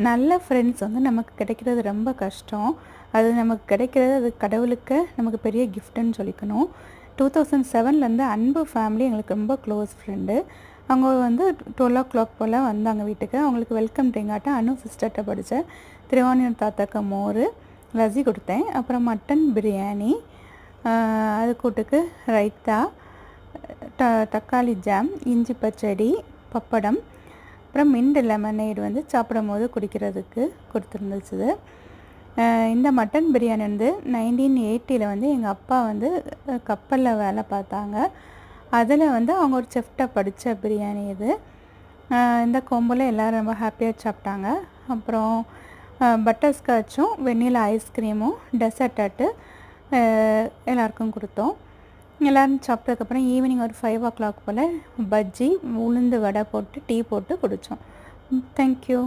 நல்ல ஃப்ரெண்ட்ஸ் வந்து நமக்கு கிடைக்கிறது ரொம்ப கஷ்டம். அது நமக்கு கிடைக்கிறது அது கடவுளுக்கு நமக்கு பெரிய கிஃப்ட்டுன்னு சொல்லிக்கணும். 2007லேருந்து அன்பு ஃபேமிலி எங்களுக்கு ரொம்ப க்ளோஸ் ஃப்ரெண்டு. அவங்க வந்து 12:00 போல் வந்தாங்க வீட்டுக்கு. அவங்களுக்கு வெல்கம் ட்ரிங்காட்ட அனு சிஸ்டர்கிட்ட படித்த திருவாணியூர் தாத்தாக்கு மோர், லஸ்ஸி கொடுத்தேன். அப்புறம் மட்டன் பிரியாணி, அது கூட்டுக்கு ரைத்தா, தக்காளி ஜாம், இஞ்சி பச்சடி, பப்படம், அப்புறம் மின்ட் லெமனேட் வந்து சாப்பிடும்போது குடிக்கிறதுக்கு கொடுத்துருந்துச்சு. இந்த மட்டன் பிரியாணி வந்து 1980ல் வந்து எங்கள் அப்பா வந்து கப்பலில் வேலை பார்த்தாங்க. அதில் வந்து அவங்க ஒரு செஃப்ட்ட படித்த பிரியாணி இது. இந்த கோம்போல எல்லோரும் ரொம்ப ஹாப்பியாக சாப்பிட்டாங்க. அப்புறம் பட்டர்ஸ்காட்சும் வெண்ணிலா ஐஸ்கிரீமும் டெசர்ட்டாட்டு எல்லாருக்கும் கொடுத்தோம். எல்லோரும் சாப்பிட்டதுக்கப்புறம் ஈவினிங் ஒரு 5 o'clock போல் பஜ்ஜி, உளுந்து வடை போட்டு டீ போட்டு குடித்தோம். தேங்க்யூ.